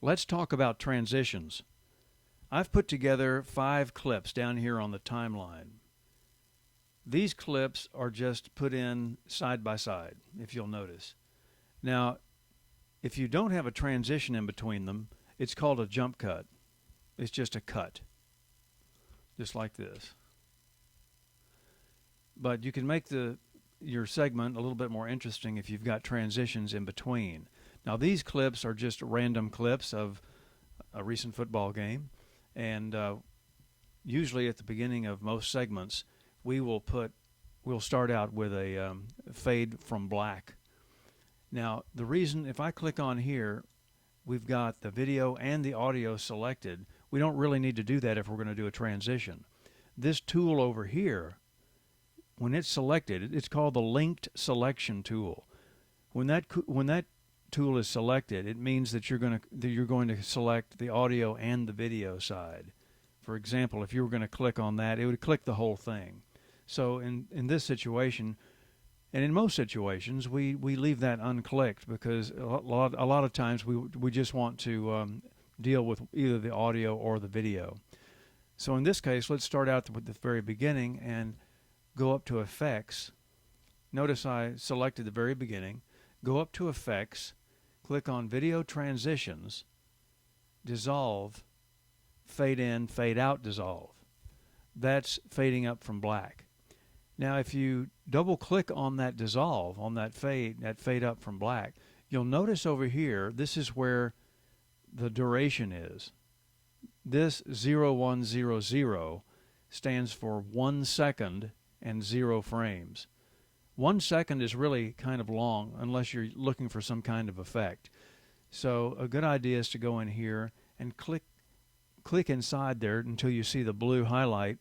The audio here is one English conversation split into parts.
Let's talk about transitions. I've put together 5 clips down here on the timeline. These clips are just put in side by side, if you'll notice. Now, if you don't have a transition in between them, it's called a jump cut. It's just a cut, just like this. But you can make your segment a little bit more interesting if you've got transitions in between. Now, these clips are just random clips of a recent football game, and usually at the beginning of most segments, we'll start out with a fade from black. Now, the reason, if I click on here, we've got the video and the audio selected. We don't really need to do that if we're going to do a transition. This tool over here, when it's selected, it's called the linked selection tool. When that tool is selected, it means that you're going to select the audio and the video side. For example, if you were going to click on that, it would click the whole thing. So in this situation, and in most situations, we leave that unclicked because a lot of times we just want to deal with either the audio or the video. So in this case, let's start out with the very beginning and go up to Effects. Notice I selected the very beginning. Go up to Effects, click on Video Transitions, Dissolve, Fade In, Fade Out Dissolve. That's fading up from black. Now, if you double click on that dissolve, on that fade up from black, you'll notice over here, this is where the duration is. This 0100 stands for 1 second and 0 frames. 1 second is really kind of long unless you're looking for some kind of effect. So a good idea is to go in here and click inside there until you see the blue highlight,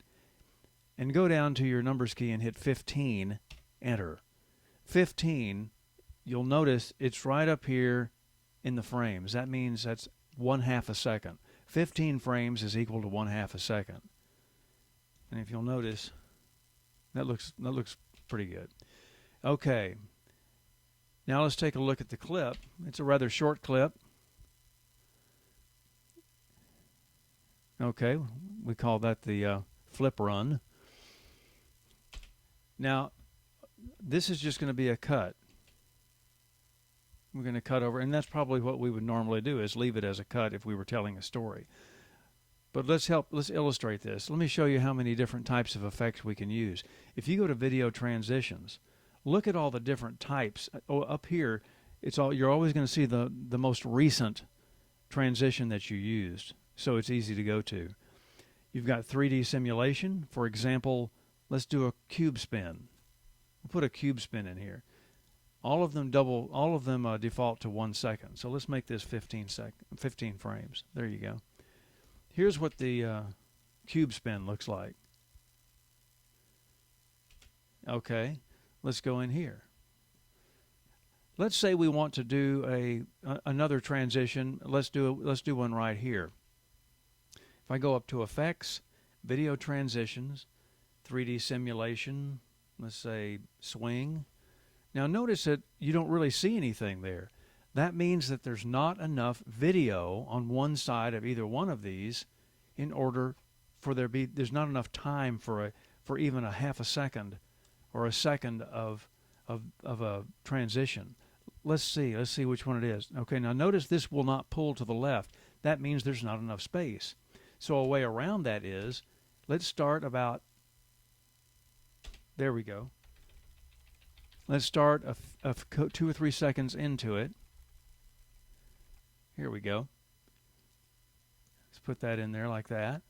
and go down to your numbers key and hit 15, enter. 15, you'll notice it's right up here in the frames. That means that's 1/2 a second. 15 frames is equal to 1/2 a second. And if you'll notice, that looks pretty good. Okay. Now let's take a look at the clip. It's a rather short clip. Okay, we call that the flip run. Now, this is just going to be a cut. We're going to cut over, and that's probably what we would normally do, is leave it as a cut if we were telling a story. But let's illustrate this. Let me show you how many different types of effects we can use. If you go to Video Transitions, look at all the different types. Oh, up here, you're always going to see the most recent transition that you used, so it's easy to go to. You've got 3D simulation. For example, let's do a cube spin. We'll put a cube spin in here. All of them default to 1 second. So let's make this 15 frames. There you go. Here's what the cube spin looks like. Okay, let's go in here. Let's say we want to do another transition. Let's do one right here. If I go up to Effects, Video Transitions, 3D Simulation, let's say Swing. Now notice that you don't really see anything there. That means that there's not enough video on one side of either one of these in order for there's not enough time for even a 1/2 a second or a second of a transition. Let's see which one it is. Okay, now notice this will not pull to the left. That means there's not enough space. So a way around that is, let's start about, there we go. Let's start 2 or 3 seconds into it. Here we go. Let's put that in there like that.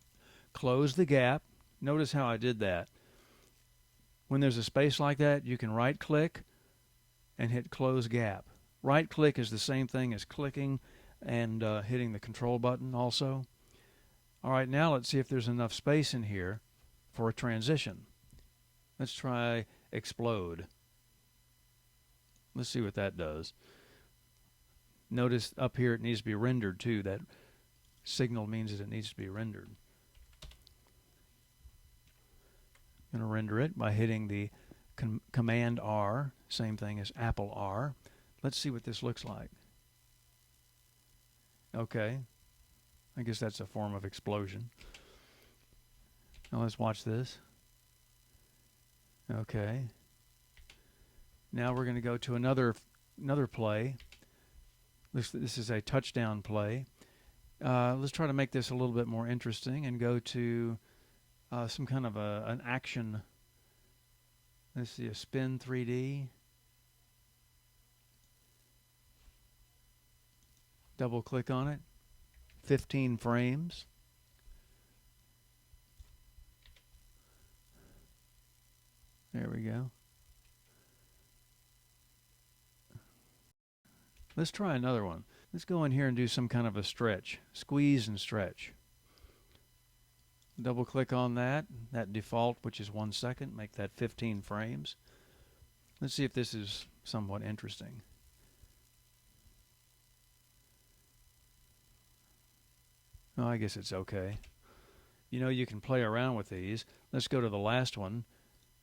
Close the gap. Notice how I did that. When there's a space like that, you can right click and hit close gap. Right click is the same thing as clicking and hitting the control button also. All right, now let's see if there's enough space in here for a transition. Let's try explode. Let's see what that does. Notice up here it needs to be rendered too. That signal means that it needs to be rendered. I'm going to render it by hitting the Command R, same thing as Apple R. Let's see what this looks like. Okay. I guess that's a form of explosion. Now let's watch this. Okay. Now we're going to go to another play. This is a touchdown play. Let's try to make this a little bit more interesting and go to some kind of an action. Let's see, a spin 3D. Double click on it. 15 frames. There we go. Let's try another one. Let's go in here and do some kind of a stretch. Squeeze and stretch. Double click on that default, which is 1 second, make that 15 frames. Let's see if this is somewhat interesting. Oh, I guess it's okay. You know, you can play around with these. Let's go to the last one.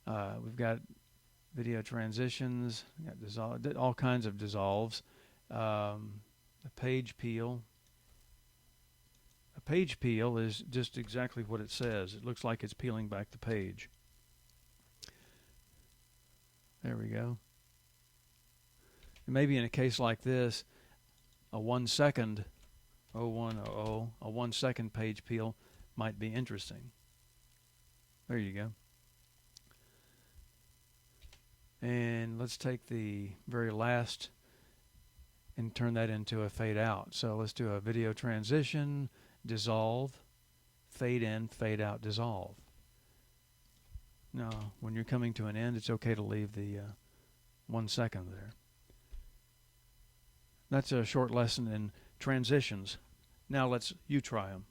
We've got video transitions, got all kinds of dissolves. A page peel. A page peel is just exactly what it says. It looks like it's peeling back the page. There we go. And maybe in a case like this, a 1 second 0100, a 1 second page peel might be interesting. There you go. And let's take the very last and turn that into a fade out. So let's do a video transition, dissolve, fade in, fade out, dissolve. Now, when you're coming to an end, it's okay to leave the 1 second there. That's a short lesson in transitions. Now you try them.